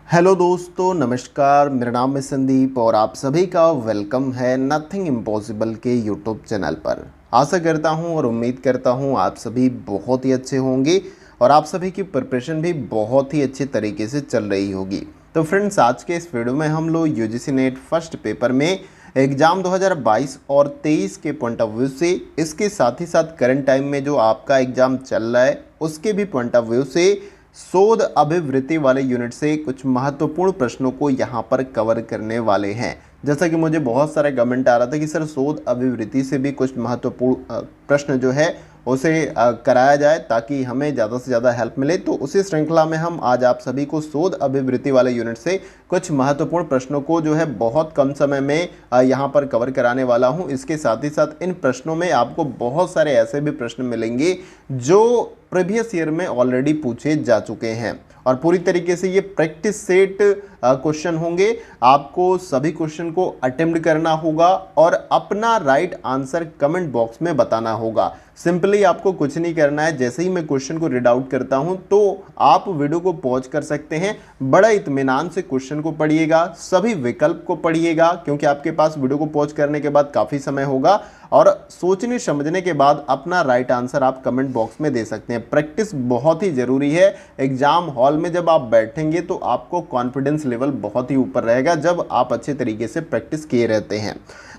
Hello दोस्तों, नमस्कार। मेरा नाम है संदीप और आप सभी का वेलकम है नथिंग इम्पॉसिबल के यूट्यूब चैनल पर। आशा करता हूं और उम्मीद करता हूं आप सभी बहुत ही अच्छे होंगे और आप सभी की प्रिपरेशन भी बहुत ही अच्छे तरीके से चल रही होगी। तो फ्रेंड्स, आज के इस वीडियो में हम लोग यूजीसी नेट फर्स्ट पेपर में एग्ज़ाम 2022 और 23 के पॉइंट ऑफ व्यू से, इसके साथ ही साथ करंट टाइम में जो आपका एग्ज़ाम चल रहा है उसके भी पॉइंट ऑफ व्यू से शोध अभिवृत्ति वाले यूनिट से कुछ महत्वपूर्ण प्रश्नों को यहाँ पर कवर करने वाले हैं। जैसा कि मुझे बहुत सारे कमेंट आ रहा था कि सर शोध अभिवृत्ति से भी कुछ महत्वपूर्ण प्रश्न जो है उसे कराया जाए ताकि हमें ज़्यादा से ज़्यादा हेल्प मिले। तो उसी श्रृंखला में हम आज आप सभी को शोध अभिवृत्ति वाले यूनिट से कुछ महत्वपूर्ण प्रश्नों को जो है बहुत कम समय में यहाँ पर कवर कराने वाला हूँ। इसके साथ ही साथ इन प्रश्नों में आपको बहुत सारे ऐसे भी प्रश्न मिलेंगे जो प्रीवियस ईयर में ऑलरेडी पूछे जा चुके हैं और पूरी तरीके से ये प्रैक्टिस सेट क्वेश्चन होंगे। आपको सभी क्वेश्चन को अटेम्प्ट करना होगा और अपना राइट आंसर कमेंट बॉक्स में बताना होगा। सिंपली आपको कुछ नहीं करना है, जैसे ही मैं क्वेश्चन को रीड आउट करता हूं तो आप वीडियो को पॉज कर सकते हैं, बड़ा इत्मीनान से क्वेश्चन को पढ़िएगा, सभी विकल्प को पढ़िएगा क्योंकि आपके पास वीडियो को पॉज करने के बाद काफ़ी समय होगा और सोचने समझने के बाद अपना राइट आंसर आप कमेंट बॉक्स में दे सकते हैं। प्रैक्टिस बहुत ही ज़रूरी है। एग्जाम हॉल में जब आप बैठेंगे तो आपको कॉन्फिडेंस लेवल बहुत ही ऊपर रहेगा जब आप अच्छे तरीके से प्रैक्टिस किए रहते हैं।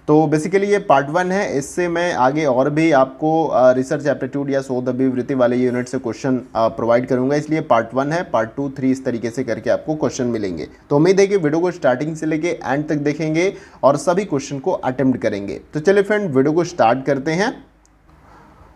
तो बेसिकली ये पार्ट 1 है। इससे मैं आगे और भी आपको रिसर्च एप्टीट्यूड या शोध अभिवृत्ति वाले यूनिट से क्वेश्चन प्रोवाइड करूंगा, इसलिए पार्ट 1 है। पार्ट 2, 3 इस तरीके से करके आपको क्वेश्चन मिलेंगे। तो उम्मीद है कि वीडियो को स्टार्टिंग से लेके एंड तक देखेंगे और सभी क्वेश्चन को अटेम्प्ट करेंगे। तो चलिए फ्रेंड, वीडियो को स्टार्ट करते हैं।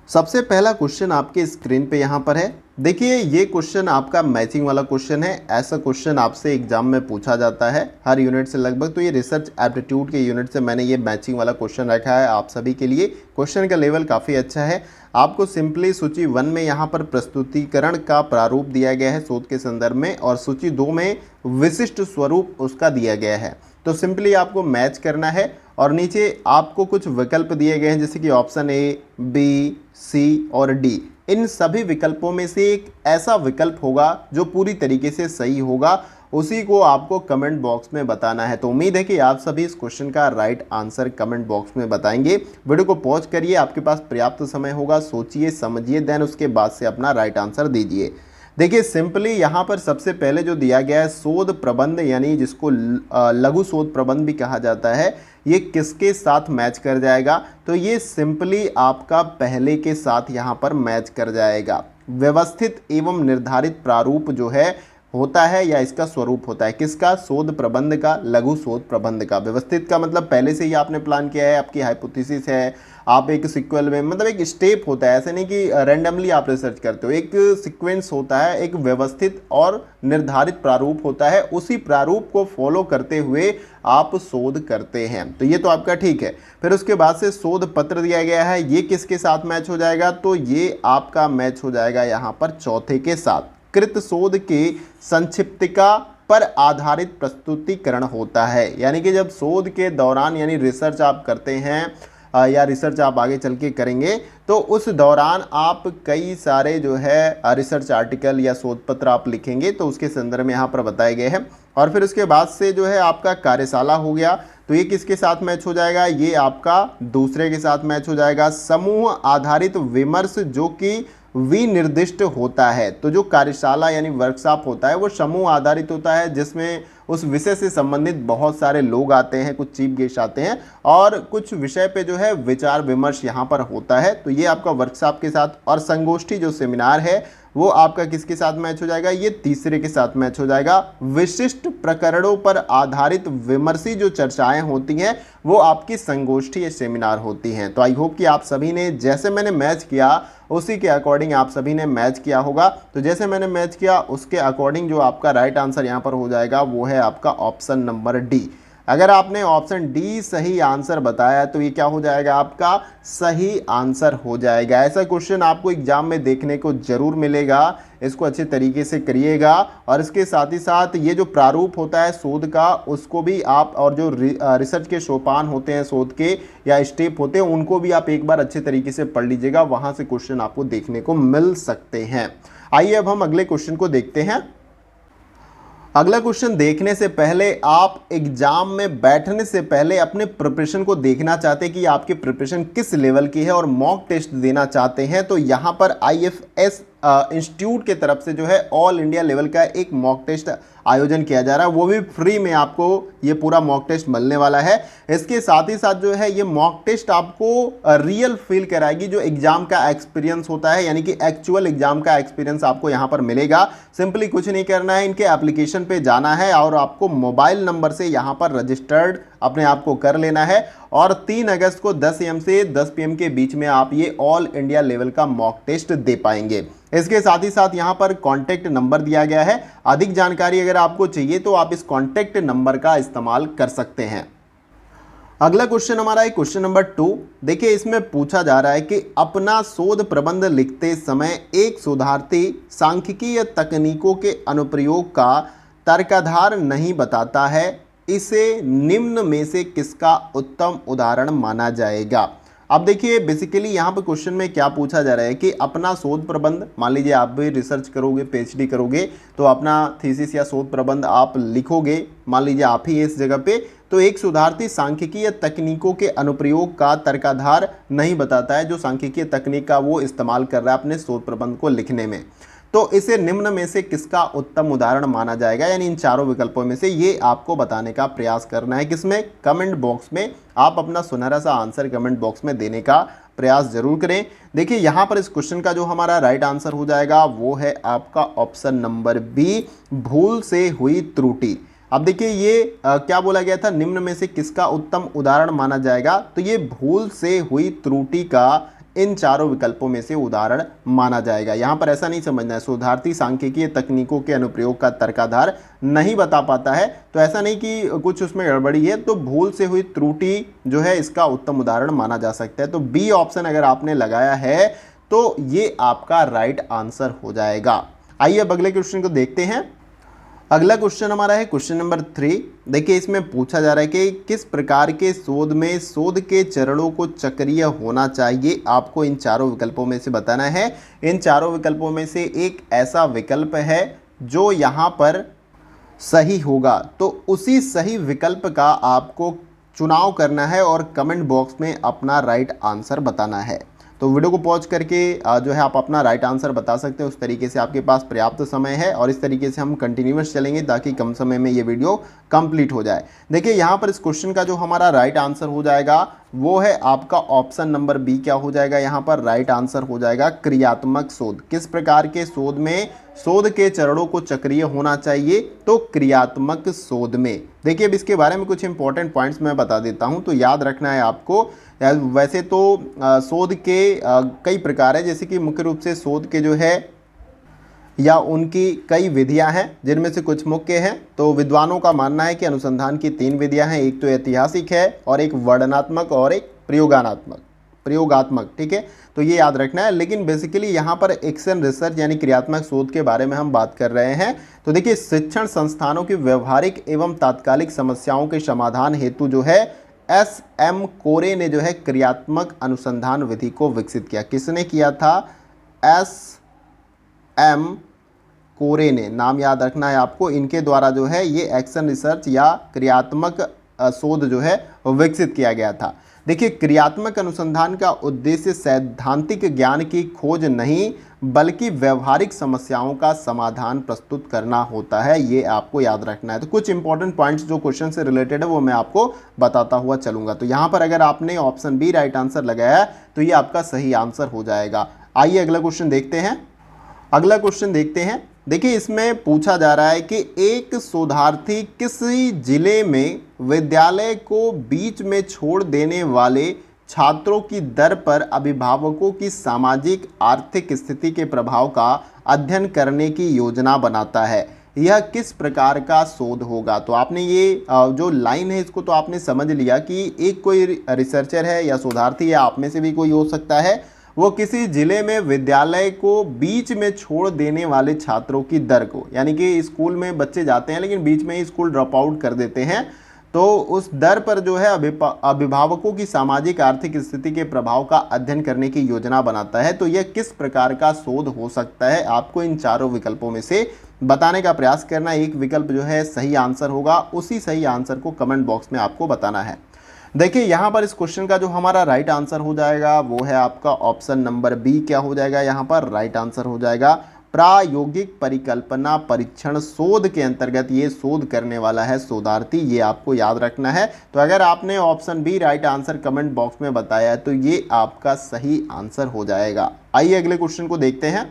सबसे पहला क्वेश्चन आपके स्क्रीन पे यहाँ पर है। देखिए, ये क्वेश्चन आपका मैचिंग वाला क्वेश्चन है। ऐसा क्वेश्चन आपसे एग्जाम में पूछा जाता है हर यूनिट से लगभग। तो ये रिसर्च एप्टीट्यूड के यूनिट से मैंने ये मैचिंग वाला क्वेश्चन रखा है आप सभी के लिए। क्वेश्चन का लेवल काफ़ी अच्छा है। आपको सिंपली सूची 1 में यहाँ पर प्रस्तुतिकरण का प्रारूप दिया गया है शोध के संदर्भ में और सूची 2 में विशिष्ट स्वरूप उसका दिया गया है। तो सिंपली आपको मैच करना है और नीचे आपको कुछ विकल्प दिए गए हैं जैसे कि ऑप्शन ए, बी, सी और डी। इन सभी विकल्पों में से एक ऐसा विकल्प होगा जो पूरी तरीके से सही होगा, उसी को आपको कमेंट बॉक्स में बताना है। तो उम्मीद है कि आप सभी इस क्वेश्चन का राइट आंसर कमेंट बॉक्स में बताएंगे। वीडियो को पॉज करिए, आपके पास पर्याप्त समय होगा, सोचिए समझिए, देन उसके बाद से अपना राइट आंसर दीजिए। देखिए, सिंपली यहाँ पर सबसे पहले जो दिया गया है शोध प्रबंध, यानी जिसको लघु शोध प्रबंध भी कहा जाता है, ये किसके साथ मैच कर जाएगा? तो ये सिंपली आपका पहले के साथ यहाँ पर मैच कर जाएगा। व्यवस्थित एवं निर्धारित प्रारूप जो है होता है या इसका स्वरूप होता है किसका? शोध प्रबंध का, लघु शोध प्रबंध का। व्यवस्थित का मतलब पहले से ही आपने प्लान किया है, आपकी हाइपोथेसिस है, आप एक सीक्वल में, मतलब एक स्टेप होता है, ऐसे नहीं कि रैंडमली आप रिसर्च करते हो, एक सीक्वेंस होता है, एक व्यवस्थित और निर्धारित प्रारूप होता है, उसी प्रारूप को फॉलो करते हुए आप शोध करते हैं। तो ये तो आपका ठीक है। फिर उसके बाद से शोध पत्र दिया गया है, ये किसके साथ मैच हो जाएगा? तो ये आपका मैच हो जाएगा यहाँ पर चौथे के साथ। कृत शोध के संक्षिप्तिका पर आधारित प्रस्तुतिकरण होता है, यानी कि जब शोध के दौरान यानी रिसर्च आप करते हैं या रिसर्च आप आगे चल के करेंगे तो उस दौरान आप कई सारे जो है रिसर्च आर्टिकल या शोध पत्र आप लिखेंगे, तो उसके संदर्भ में यहाँ पर बताए गए हैं। और फिर उसके बाद से जो है आपका कार्यशाला हो गया, तो ये किसके साथ मैच हो जाएगा? ये आपका दूसरे के साथ मैच हो जाएगा। समूह आधारित विमर्श जो कि विनिर्दिष्ट होता है, तो जो कार्यशाला यानी वर्कशॉप होता है वो समूह आधारित होता है जिसमें उस विषय से संबंधित बहुत सारे लोग आते हैं, कुछ चीफ गेस्ट आते हैं और कुछ विषय पे जो है विचार विमर्श यहाँ पर होता है। तो ये आपका वर्कशॉप के साथ। और संगोष्ठी जो सेमिनार है वो आपका किसके साथ मैच हो जाएगा? ये तीसरे के साथ मैच हो जाएगा। विशिष्ट प्रकरणों पर आधारित विमर्शी जो चर्चाएं होती हैं वो आपकी संगोष्ठी या सेमिनार होती हैं। तो आई होप कि आप सभी ने, जैसे मैंने मैच किया उसी के अकॉर्डिंग आप सभी ने मैच किया होगा। तो जैसे मैंने मैच किया उसके अकॉर्डिंग जो आपका राइट आंसर यहाँ पर हो जाएगा वो है आपका ऑप्शन नंबर डी। अगर आपने ऑप्शन डी सही आंसर बताया तो ये क्या हो जाएगा? आपका सही आंसर हो जाएगा। ऐसा क्वेश्चन आपको एग्जाम में देखने को जरूर मिलेगा, इसको अच्छे तरीके से करिएगा। और इसके साथ ही साथ ये जो प्रारूप होता है शोध का उसको भी आप, और जो रिसर्च के सोपान होते हैं शोध के या स्टेप होते हैं उनको भी आप एक बार अच्छे तरीके से पढ़ लीजिएगा, वहाँ से क्वेश्चन आपको देखने को मिल सकते हैं। आइए अब हम अगले क्वेश्चन को देखते हैं। अगला क्वेश्चन देखने से पहले आप एग्जाम में बैठने से पहले अपने प्रिपरेशन को देखना चाहते हैं कि आपकी प्रिपरेशन किस लेवल की है और मॉक टेस्ट देना चाहते हैं, तो यहाँ पर आईएफएस इंस्टीट्यूट के तरफ से जो है ऑल इंडिया लेवल का एक मॉक टेस्ट आयोजन किया जा रहा है, वो भी फ्री में आपको ये पूरा मॉक टेस्ट मिलने वाला है। इसके साथ ही साथ जो है ये मॉक टेस्ट आपको रियल फील कराएगी, जो एग्जाम का एक्सपीरियंस होता है, यानी कि एक्चुअल एग्जाम का एक्सपीरियंस आपको यहाँ पर मिलेगा। सिंपली कुछ नहीं करना है, इनके एप्लीकेशन पे जाना है और आपको मोबाइल नंबर से यहाँ पर रजिस्टर्ड अपने आप को कर लेना है और 3 अगस्त को 10 AM से 10 PM के बीच में आप ये ऑल इंडिया लेवल का मॉक टेस्ट दे पाएंगे। इसके साथ ही साथ यहाँ पर कॉन्टैक्ट नंबर दिया गया है, अधिक जानकारी अगर आपको चाहिए तो आप इस कॉन्टैक्ट नंबर का इस्तेमाल कर सकते हैं। अगला क्वेश्चन हमारा है क्वेश्चन नंबर 2। देखिए इसमें पूछा जा रहा है कि अपना शोध प्रबंध लिखते समय एक शोधार्थी सांख्यिकीय तकनीकों के अनुप्रयोग का तर्काधार नहीं बताता है, इसे निम्न में से किसका उत्तम उदाहरण माना जाएगा। अब देखिए बेसिकली यहाँ पर क्वेश्चन में क्या पूछा जा रहा है कि अपना शोध प्रबंध, मान लीजिए आप भी रिसर्च करोगे, पीएचडी करोगे, तो अपना थीसिस या शोध प्रबंध आप लिखोगे, मान लीजिए आप ही इस जगह पे, तो एक शोधार्थी सांख्यिकीय तकनीकों के अनुप्रयोग का तर्काधार नहीं बताता है, जो सांख्यिकीय तकनीक का वो इस्तेमाल कर रहा है अपने शोध प्रबंध को लिखने में, तो इसे निम्न में से किसका उत्तम उदाहरण माना जाएगा, यानी इन चारों विकल्पों में से ये आपको बताने का प्रयास करना है। किसमें? कमेंट बॉक्स में आप अपना सुनहरा सा आंसर कमेंट बॉक्स में देने का प्रयास जरूर करें। देखिए यहाँ पर इस क्वेश्चन का जो हमारा राइट आंसर हो जाएगा वो है आपका ऑप्शन नंबर बी, भूल से हुई त्रुटि। अब देखिए ये क्या बोला गया था, निम्न में से किसका उत्तम उदाहरण माना जाएगा, तो ये भूल से हुई त्रुटि का इन चारों विकल्पों में से उदाहरण माना जाएगा। यहाँ पर ऐसा नहीं समझना है शोधार्थी सांख्यिकीय तकनीकों के अनुप्रयोग का तर्काधार नहीं बता पाता है, तो ऐसा नहीं कि कुछ उसमें गड़बड़ी है, तो भूल से हुई त्रुटि जो है इसका उत्तम उदाहरण माना जा सकता है। तो बी ऑप्शन अगर आपने लगाया है तो ये आपका राइट आंसर हो जाएगा। आइए अब अगले क्वेश्चन को देखते हैं। अगला क्वेश्चन हमारा है क्वेश्चन नंबर 3। देखिए इसमें पूछा जा रहा है कि किस प्रकार के शोध में शोध के चरणों को चक्रीय होना चाहिए, आपको इन चारों विकल्पों में से बताना है। इन चारों विकल्पों में से एक ऐसा विकल्प है जो यहाँ पर सही होगा, तो उसी सही विकल्प का आपको चुनाव करना है और कमेंट बॉक्स में अपना राइट आंसर बताना है। तो वीडियो को पॉज करके जो है आप अपना राइट आंसर बता सकते हैं, उस तरीके से आपके पास पर्याप्त समय है और इस तरीके से हम कंटिन्यूअस चलेंगे ताकि कम समय में ये वीडियो कंप्लीट हो जाए। देखिए यहाँ पर इस क्वेश्चन का जो हमारा राइट आंसर हो जाएगा वो है आपका ऑप्शन नंबर बी। क्या हो जाएगा यहाँ पर राइट आंसर हो जाएगा क्रियात्मक शोध। किस प्रकार के शोध में शोध के चरणों को चक्रीय होना चाहिए, तो क्रियात्मक शोध में। देखिए अब इसके बारे में कुछ इंपॉर्टेंट पॉइंट्स मैं बता देता हूँ, तो याद रखना है आपको। वैसे तो शोध के कई प्रकार है, जैसे कि मुख्य रूप से शोध के जो है या उनकी कई विधियां हैं, जिनमें से कुछ मुख्य हैं। तो विद्वानों का मानना है कि अनुसंधान की 3 विधियां हैं, एक तो ऐतिहासिक है और एक वर्णनात्मक और एक प्रयोगात्मक, ठीक है, तो ये याद रखना है। लेकिन बेसिकली यहाँ पर एक्शन रिसर्च यानी क्रियात्मक शोध के बारे में हम बात कर रहे हैं। तो देखिए शिक्षण संस्थानों की व्यवहारिक एवं तात्कालिक समस्याओं के समाधान हेतु जो है SM कोरे ने जो है क्रियात्मक अनुसंधान विधि को विकसित किया। किसने किया था? SM कोरे ने, नाम याद रखना है आपको। इनके द्वारा जो है ये एक्शन रिसर्च या क्रियात्मक शोध जो है विकसित किया गया था। देखिए क्रियात्मक अनुसंधान का उद्देश्य सैद्धांतिक ज्ञान की खोज नहीं बल्कि व्यवहारिक समस्याओं का समाधान प्रस्तुत करना होता है, ये आपको याद रखना है। तो कुछ इंपॉर्टेंट पॉइंट्स जो क्वेश्चन से रिलेटेड है वो मैं आपको बताता हुआ चलूंगा। तो यहाँ पर अगर आपने ऑप्शन बी राइट आंसर लगाया है तो ये आपका सही आंसर हो जाएगा। आइए अगला क्वेश्चन देखते हैं। अगला क्वेश्चन देखते हैं। देखिए इसमें पूछा जा रहा है कि एक शोधार्थी किसी जिले में विद्यालय को बीच में छोड़ देने वाले छात्रों की दर पर अभिभावकों की सामाजिक आर्थिक स्थिति के प्रभाव का अध्ययन करने की योजना बनाता है। यह किस प्रकार का शोध होगा? तो आपने ये जो लाइन है इसको तो आपने समझ लिया कि एक कोई रिसर्चर है या शोधार्थी है, आप में से भी कोई हो सकता है, वो किसी जिले में विद्यालय को बीच में छोड़ देने वाले छात्रों की दर को, यानी कि स्कूल में बच्चे जाते हैं लेकिन बीच में ही स्कूल ड्रॉप आउट कर देते हैं, तो उस दर पर जो है अभिभावकों की सामाजिक आर्थिक स्थिति के प्रभाव का अध्ययन करने की योजना बनाता है। तो यह किस प्रकार का शोध हो सकता है, आपको इन चारों विकल्पों में से बताने का प्रयास करना। एक विकल्प जो है सही आंसर होगा, उसी सही आंसर को कमेंट बॉक्स में आपको बताना है। देखिए यहाँ पर इस क्वेश्चन का जो हमारा राइट आंसर हो जाएगा वो है आपका ऑप्शन नंबर बी। क्या हो जाएगा यहाँ पर राइट आंसर हो जाएगा प्रायोगिक परिकल्पना परीक्षण शोध के अंतर्गत ये शोध करने वाला है शोधार्थी, ये आपको याद रखना है। तो अगर आपने option B right answer comment box में बताया तो ये आपका सही आंसर हो जाएगा। आइए अगले क्वेश्चन को देखते हैं।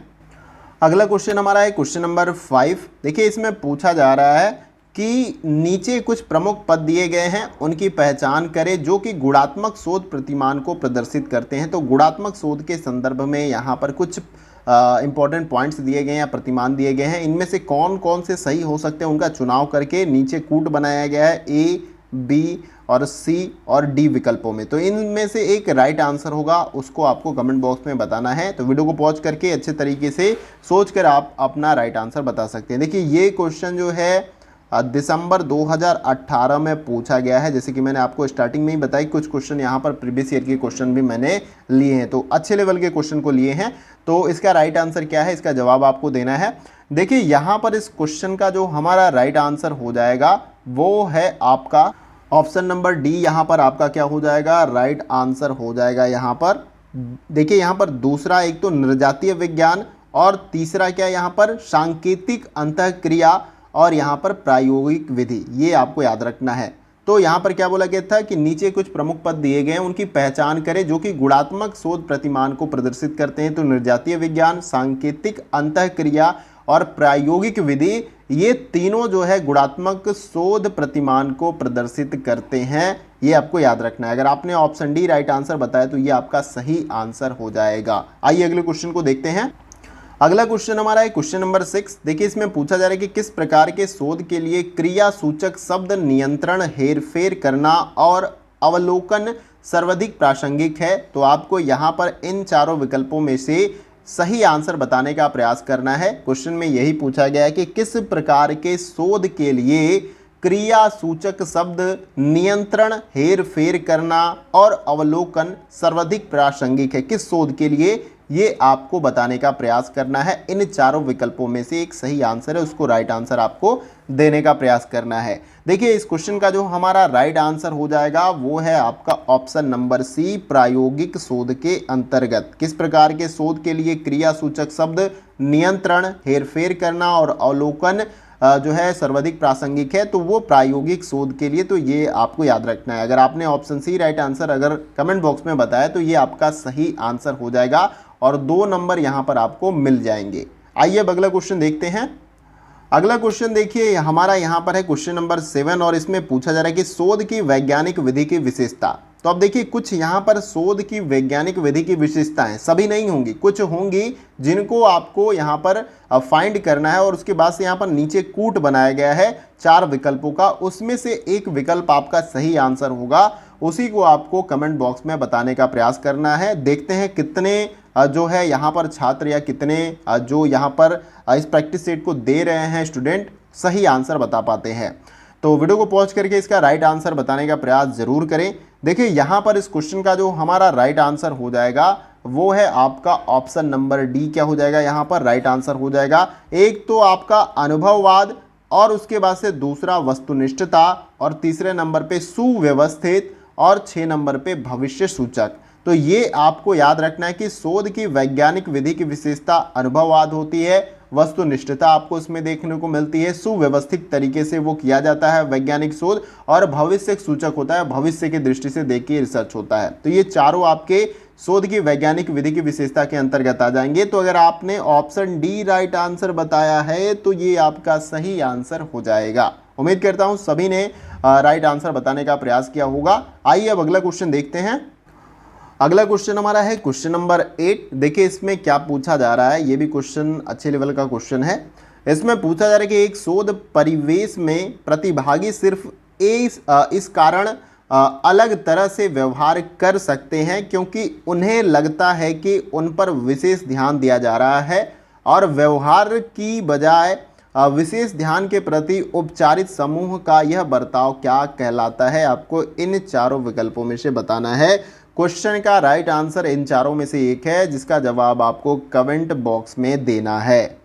अगला क्वेश्चन हमारा है क्वेश्चन नंबर 5। देखिए इसमें पूछा जा रहा है कि नीचे कुछ प्रमुख पद दिए गए हैं, उनकी पहचान करें जो कि गुणात्मक शोध प्रतिमान को प्रदर्शित करते हैं। तो गुणात्मक शोध के संदर्भ में यहाँ पर कुछ इंपॉर्टेंट पॉइंट्स दिए गए हैं या प्रतिमान दिए गए हैं। इनमें से कौन कौन से सही हो सकते हैं उनका चुनाव करके नीचे कूट बनाया गया है ए, बी और सी और डी विकल्पों में। तो इनमें से एक राइट आंसर होगा, उसको आपको कमेंट बॉक्स में बताना है। तो वीडियो को पॉज करके अच्छे तरीके से सोचकर आप अपना राइट आंसर बता सकते हैं। देखिए ये क्वेश्चन जो है दिसंबर 2018 में पूछा गया है। जैसे कि मैंने आपको स्टार्टिंग में ही बताया, कुछ क्वेश्चन यहाँ पर प्रीवियस ईयर के क्वेश्चन भी मैंने लिए हैं, तो अच्छे लेवल के क्वेश्चन को लिए हैं। तो इसका राइट आंसर क्या है, इसका जवाब आपको देना है। देखिए यहाँ पर इस क्वेश्चन का जो हमारा राइट आंसर हो जाएगा वो है आपका ऑप्शन नंबर डी। यहाँ पर आपका क्या हो जाएगा राइट आंसर हो जाएगा। यहाँ पर देखिए यहाँ पर दूसरा एक तो निर्जातीय विज्ञान और तीसरा क्या यहाँ पर सांकेतिक अंतःक्रिया और यहाँ पर प्रायोगिक विधि, ये आपको याद रखना है। तो यहाँ पर क्या बोला गया था कि नीचे कुछ प्रमुख पद दिए गए हैं, उनकी पहचान करें जो कि गुणात्मक शोध प्रतिमान को प्रदर्शित करते हैं। तो निर्जातीय विज्ञान, सांकेतिक अंतःक्रिया और प्रायोगिक विधि, ये तीनों जो है गुणात्मक शोध प्रतिमान को प्रदर्शित करते हैं, ये आपको याद रखना है। अगर आपने ऑप्शन डी राइट आंसर बताया तो ये आपका सही आंसर हो जाएगा। आइए अगले क्वेश्चन को देखते हैं। अगला क्वेश्चन हमारा है क्वेश्चन नंबर 6। देखिए इसमें पूछा जा रहा है कि किस प्रकार के शोध के लिए क्रिया सूचक शब्द नियंत्रण, हेरफेर करना और अवलोकन सर्वाधिक प्रासंगिक है। तो आपको यहाँ पर इन चारों विकल्पों में से सही आंसर बताने का प्रयास करना है। क्वेश्चन में यही पूछा गया है कि किस प्रकार के शोध के लिए क्रिया सूचक शब्द नियंत्रण, हेरफेर करना और अवलोकन सर्वाधिक प्रासंगिक है। किस शोध के लिए, ये आपको बताने का प्रयास करना है। इन चारों विकल्पों में से एक सही आंसर है, उसको राइट आंसर आपको देने का प्रयास करना है। देखिए इस क्वेश्चन का जो हमारा राइट आंसर हो जाएगा वो है आपका ऑप्शन नंबर सी, प्रायोगिक शोध के अंतर्गत। किस प्रकार के शोध के लिए क्रिया सूचक शब्द नियंत्रण, हेरफेर करना और अवलोकन जो है सर्वाधिक प्रासंगिक है, तो वो प्रायोगिक शोध के लिए। तो ये आपको याद रखना है। अगर आपने ऑप्शन सी राइट आंसर अगर कमेंट बॉक्स में बताया तो ये आपका सही आंसर हो जाएगा और 2 नंबर यहाँ पर आपको मिल जाएंगे। आइए अब अगला क्वेश्चन देखते हैं। अगला क्वेश्चन देखिए हमारा यहाँ पर है क्वेश्चन नंबर 7 और इसमें पूछा जा रहा है कि शोध की वैज्ञानिक विधि की विशेषता। तो अब देखिए कुछ यहाँ पर शोध की वैज्ञानिक विधि की विशेषताएं सभी नहीं होंगी, कुछ होंगी जिनको आपको यहाँ पर फाइंड करना है और उसके बाद से यहाँ पर नीचे कूट बनाया गया है 4 विकल्पों का। उसमें से एक विकल्प आपका सही आंसर होगा, उसी को आपको कमेंट बॉक्स में बताने का प्रयास करना है। देखते हैं कितने जो है यहाँ पर छात्र या कितने जो यहाँ पर इस प्रैक्टिस सेट को दे रहे हैं स्टूडेंट सही आंसर बता पाते हैं। तो वीडियो को पॉज करके इसका राइट आंसर बताने का प्रयास जरूर करें। देखिए यहाँ पर इस क्वेश्चन का जो हमारा राइट आंसर हो जाएगा वो है आपका ऑप्शन नंबर डी। क्या हो जाएगा यहाँ पर राइट आंसर हो जाएगा, एक तो आपका अनुभववाद और उसके बाद से दूसरा वस्तुनिष्ठता और तीसरे नंबर पे सुव्यवस्थित और 6 नंबर पे भविष्य सूचक। तो ये आपको याद रखना है कि शोध की वैज्ञानिक विधि की विशेषता अनुभववाद होती है, वस्तुनिष्ठता आपको इसमें देखने को मिलती है, सुव्यवस्थित तरीके से वो किया जाता है वैज्ञानिक शोध, और भविष्य सूचक होता है, भविष्य की दृष्टि से देख के रिसर्च होता है। तो ये चारों आपके शोध की वैज्ञानिक विधि की विशेषता के अंतर्गत आ जाएंगे। तो अगर आपने ऑप्शन डी राइट आंसर बताया है तो ये आपका सही आंसर हो जाएगा। उम्मीद करता हूं सभी ने राइट आंसर बताने का प्रयास किया होगा। आइए अब अगला क्वेश्चन देखते हैं। अगला क्वेश्चन हमारा है क्वेश्चन नंबर 8। देखिए इसमें क्या पूछा जा रहा है, ये भी क्वेश्चन अच्छे लेवल का क्वेश्चन है। इसमें पूछा जा रहा है कि एक शोध परिवेश में प्रतिभागी सिर्फ इस कारण अलग तरह से व्यवहार कर सकते हैं क्योंकि उन्हें लगता है कि उन पर विशेष ध्यान दिया जा रहा है और व्यवहार की बजाय विशेष ध्यान के प्रति उपचारित समूह का यह बर्ताव क्या कहलाता है? आपको इन चारों विकल्पों में से बताना है। क्वेश्चन का राइट आंसर इन चारों में से एक है, जिसका जवाब आपको कमेंट बॉक्स में देना है।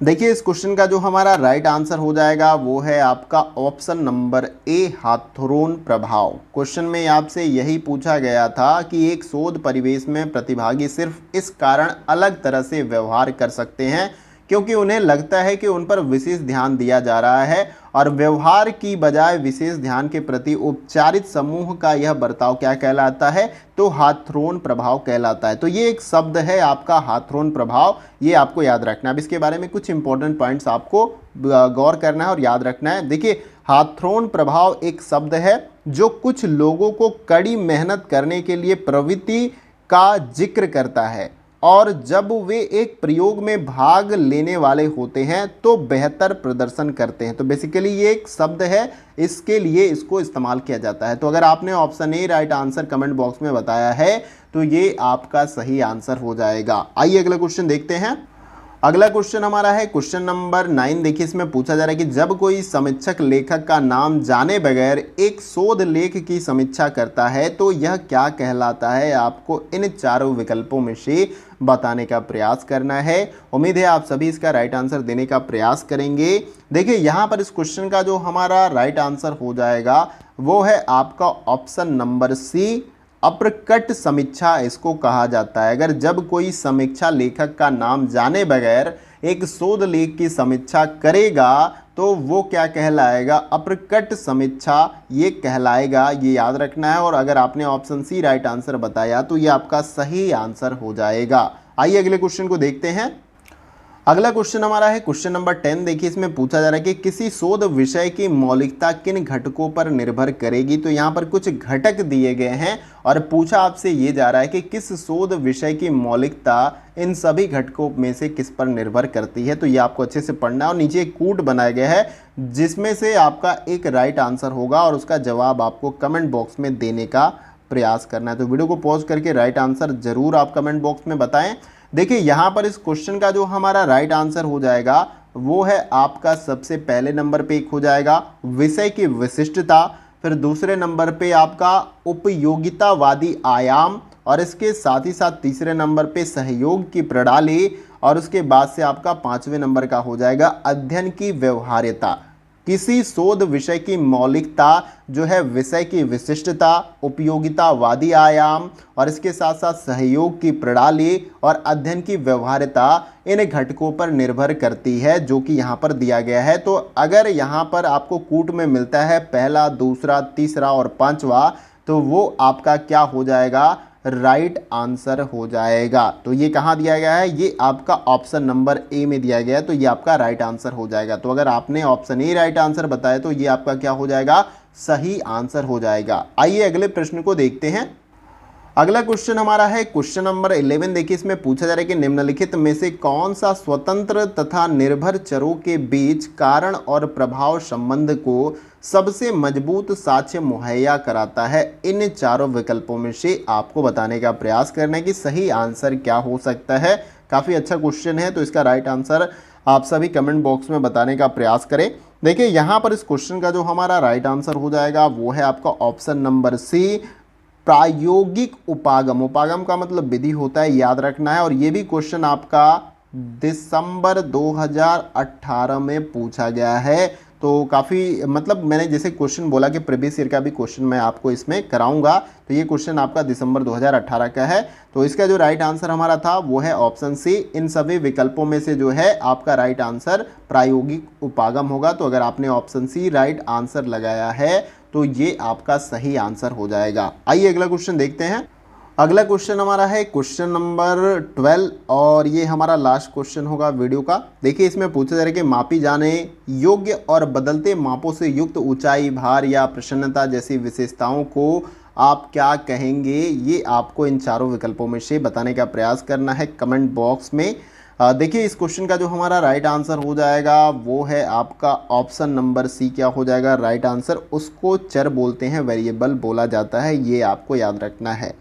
देखिए, इस क्वेश्चन का जो हमारा राइट आंसर हो जाएगा वो है आपका ऑप्शन नंबर ए, हाथरोन प्रभाव। क्वेश्चन में आपसे यही पूछा गया था कि एक शोध परिवेश में प्रतिभागी सिर्फ इस कारण अलग तरह से व्यवहार कर सकते हैं क्योंकि उन्हें लगता है कि उन पर विशेष ध्यान दिया जा रहा है, और व्यवहार की बजाय विशेष ध्यान के प्रति उपचारित समूह का यह बर्ताव क्या कहलाता है? तो हाथरोन प्रभाव कहलाता है। तो ये एक शब्द है आपका हाथरोन प्रभाव, ये आपको याद रखना है। अब इसके बारे में कुछ इंपॉर्टेंट पॉइंट्स आपको गौर करना है और याद रखना है। देखिए, हाथरोन प्रभाव एक शब्द है जो कुछ लोगों को कड़ी मेहनत करने के लिए प्रवृत्ति का जिक्र करता है, और जब वे एक प्रयोग में भाग लेने वाले होते हैं तो बेहतर प्रदर्शन करते हैं। तो बेसिकली ये एक शब्द है, इसके लिए इसको इस्तेमाल किया जाता है। तो अगर आपने option A right answer comment box में बताया है तो ये आपका सही आंसर हो जाएगा। आइए अगला क्वेश्चन देखते हैं। अगला क्वेश्चन हमारा है क्वेश्चन नंबर 9। देखिए, इसमें पूछा जा रहा है कि जब कोई समीक्षक लेखक का नाम जाने बगैर एक शोध लेख की समीक्षा करता है तो यह क्या कहलाता है? आपको इन चारों विकल्पों में से बताने का प्रयास करना है। उम्मीद है आप सभी इसका राइट आंसर देने का प्रयास करेंगे। देखिए, यहाँ पर इस क्वेश्चन का जो हमारा राइट आंसर हो जाएगा वो है आपका ऑप्शन नंबर सी, अप्रकट समीक्षा इसको कहा जाता है। अगर जब कोई समीक्षा लेखक का नाम जाने बगैर एक शोध लेख की समीक्षा करेगा तो वो क्या कहलाएगा? अप्रकट समीक्षा ये कहलाएगा, ये याद रखना है। और अगर आपने ऑप्शन सी राइट आंसर बताया तो ये आपका सही आंसर हो जाएगा। आइए अगले क्वेश्चन को देखते हैं। अगला क्वेश्चन हमारा है क्वेश्चन नंबर 10। देखिए, इसमें पूछा जा रहा है कि किसी शोध विषय की मौलिकता किन घटकों पर निर्भर करेगी? तो यहाँ पर कुछ घटक दिए गए हैं और पूछा आपसे ये जा रहा है कि किस शोध विषय की मौलिकता इन सभी घटकों में से किस पर निर्भर करती है। तो ये आपको अच्छे से पढ़ना है और नीचे एक कूट बनाया गया है जिसमें से आपका एक राइट आंसर होगा और उसका जवाब आपको कमेंट बॉक्स में देने का प्रयास करना है। तो वीडियो को पॉज करके राइट आंसर जरूर आप कमेंट बॉक्स में बताएं। देखिए, यहाँ पर इस क्वेश्चन का जो हमारा राइट आंसर हो जाएगा वो है आपका सबसे पहले नंबर पे एक हो जाएगा विषय की विशिष्टता, फिर दूसरे नंबर पे आपका उपयोगितावादी आयाम, और इसके साथ ही साथ तीसरे नंबर पे सहयोग की प्रणाली, और उसके बाद से आपका पांचवें नंबर का हो जाएगा अध्ययन की व्यवहार्यता। किसी शोध विषय की मौलिकता जो है विषय की विशिष्टता, उपयोगितावादी आयाम, और इसके साथ साथ सहयोग की प्रणाली और अध्ययन की व्यवहार्यता इन घटकों पर निर्भर करती है, जो कि यहाँ पर दिया गया है। तो अगर यहाँ पर आपको कूट में मिलता है पहला, दूसरा, तीसरा और पांचवा, तो वो आपका क्या हो जाएगा? राइट आंसर हो जाएगा। तो ये कहाँ दिया गया है? ये आपका ऑप्शन नंबर ए में दिया गया है, तो ये आपका राइट आंसर हो जाएगा। तो अगर आपने ऑप्शन ए राइट आंसर बताया तो ये आपका क्या हो जाएगा? सही आंसर हो जाएगा। आइए अगले प्रश्न को देखते हैं। अगला क्वेश्चन हमारा है क्वेश्चन नंबर 11। देखिए, इसमें पूछा जा रहा है कि निम्नलिखित में से कौन सा स्वतंत्र तथा निर्भर चरों के बीच कारण और प्रभाव संबंध को सबसे मजबूत साक्ष्य मुहैया कराता है? इन चारों विकल्पों में से आपको बताने का प्रयास करना है कि सही आंसर क्या हो सकता है। काफ़ी अच्छा क्वेश्चन है, तो इसका राइट आंसर आप सभी कमेंट बॉक्स में बताने का प्रयास करें। देखिए, यहाँ पर इस क्वेश्चन का जो हमारा राइट आंसर हो जाएगा वो है आपका ऑप्शन नंबर सी, प्रायोगिक उपागम। उपागम का मतलब विधि होता है, याद रखना है। और ये भी क्वेश्चन आपका दिसंबर 2018 में पूछा गया है। तो काफ़ी मतलब मैंने जैसे क्वेश्चन बोला कि प्रीवियस ईयर का भी क्वेश्चन मैं आपको इसमें कराऊंगा, तो ये क्वेश्चन आपका दिसंबर 2018 का है। तो इसका जो राइट आंसर हमारा था वो है ऑप्शन सी। इन सभी विकल्पों में से जो है आपका राइट आंसर प्रायोगिक उपागम होगा। तो अगर आपने ऑप्शन सी राइट आंसर लगाया है तो ये आपका सही आंसर हो जाएगा। आइए अगला क्वेश्चन देखते हैं। अगला क्वेश्चन हमारा है क्वेश्चन नंबर 12 और ये हमारा लास्ट क्वेश्चन होगा वीडियो का। देखिए, इसमें पूछा जा रहा है कि मापी जाने योग्य और बदलते मापों से युक्त ऊंचाई, भार या प्रसन्नता जैसी विशेषताओं को आप क्या कहेंगे? ये आपको इन चारों विकल्पों में से बताने का प्रयास करना है कमेंट बॉक्स में। देखिए, इस क्वेश्चन का जो हमारा राइट आंसर हो जाएगा वो है आपका ऑप्शन नंबर सी। क्या हो जाएगा राइट आंसर? उसको चर बोलते हैं, वेरिएबल बोला जाता है, ये आपको याद रखना है।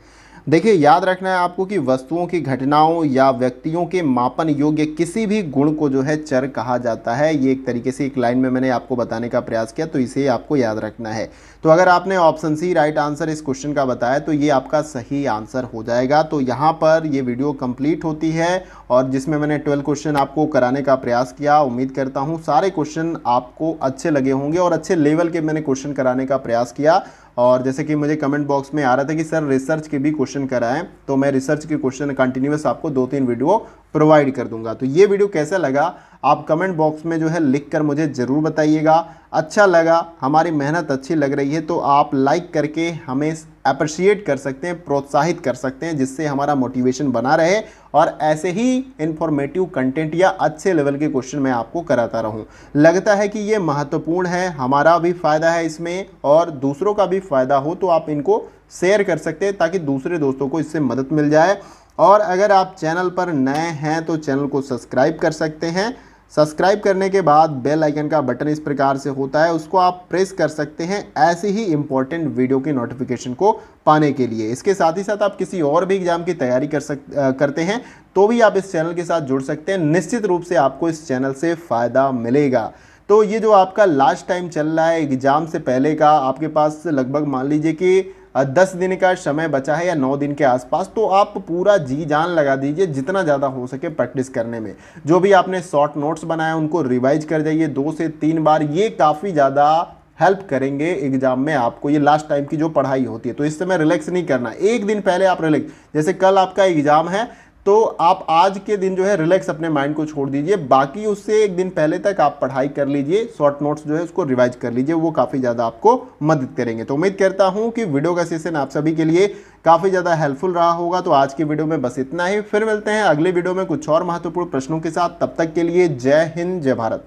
देखिए, याद रखना है आपको कि वस्तुओं की, घटनाओं या व्यक्तियों के मापन योग्य किसी भी गुण को जो है चर कहा जाता है। ये एक तरीके से एक लाइन में मैंने आपको बताने का प्रयास किया, तो इसे आपको याद रखना है। तो अगर आपने ऑप्शन सी राइट आंसर इस क्वेश्चन का बताया तो ये आपका सही आंसर हो जाएगा। तो यहाँ पर ये वीडियो कंप्लीट होती है और जिसमें मैंने 12 क्वेश्चन आपको कराने का प्रयास किया। उम्मीद करता हूँ सारे क्वेश्चन आपको अच्छे लगे होंगे और अच्छे लेवल के मैंने क्वेश्चन कराने का प्रयास किया। और जैसे कि मुझे कमेंट बॉक्स में आ रहा था कि सर रिसर्च के भी क्वेश्चन कराएं, तो मैं रिसर्च के क्वेश्चन कंटिन्यूस आपको 2-3 वीडियो प्रोवाइड कर दूंगा। तो ये वीडियो कैसा लगा आप कमेंट बॉक्स में जो है लिख कर मुझे ज़रूर बताइएगा। अच्छा लगा, हमारी मेहनत अच्छी लग रही है तो आप लाइक करके हमें अप्रिशिएट कर सकते हैं, प्रोत्साहित कर सकते हैं, जिससे हमारा मोटिवेशन बना रहे और ऐसे ही इंफॉर्मेटिव कंटेंट या अच्छे लेवल के क्वेश्चन मैं आपको कराता रहूं। लगता है कि ये महत्वपूर्ण है, हमारा भी फ़ायदा है इसमें और दूसरों का भी फ़ायदा हो, तो आप इनको शेयर कर सकते हैं ताकि दूसरे दोस्तों को इससे मदद मिल जाए। और अगर आप चैनल पर नए हैं तो चैनल को सब्सक्राइब कर सकते हैं। सब्सक्राइब करने के बाद बेल आइकन का बटन इस प्रकार से होता है, उसको आप प्रेस कर सकते हैं ऐसे ही इंपॉर्टेंट वीडियो की नोटिफिकेशन को पाने के लिए। इसके साथ ही साथ आप किसी और भी एग्जाम की तैयारी करते हैं तो भी आप इस चैनल के साथ जुड़ सकते हैं। निश्चित रूप से आपको इस चैनल से फ़ायदा मिलेगा। तो ये जो आपका लास्ट टाइम चल रहा है एग्ज़ाम से पहले का, आपके पास लगभग मान लीजिए कि 10 दिन का समय बचा है या 9 दिन के आसपास, तो आप पूरा जी जान लगा दीजिए जितना ज़्यादा हो सके प्रैक्टिस करने में। जो भी आपने शॉर्ट नोट्स बनाए उनको रिवाइज कर जाइए 2 से 3 बार। ये काफ़ी ज़्यादा हेल्प करेंगे एग्जाम में आपको। ये लास्ट टाइम की जो पढ़ाई होती है, तो इस समय रिलैक्स नहीं करना। एक दिन पहले आप रिलैक्स, जैसे कल आपका एग्जाम है तो आप आज के दिन जो है रिलैक्स अपने माइंड को छोड़ दीजिए, बाकी उससे एक दिन पहले तक आप पढ़ाई कर लीजिए, शॉर्ट नोट्स जो है उसको रिवाइज कर लीजिए, वो काफ़ी ज़्यादा आपको मदद करेंगे। तो उम्मीद करता हूं कि वीडियो का सेशन आप सभी के लिए काफ़ी ज़्यादा हेल्पफुल रहा होगा। तो आज की वीडियो में बस इतना ही, फिर मिलते हैं अगले वीडियो में कुछ और महत्वपूर्ण प्रश्नों के साथ। तब तक के लिए जय हिंद, जय भारत।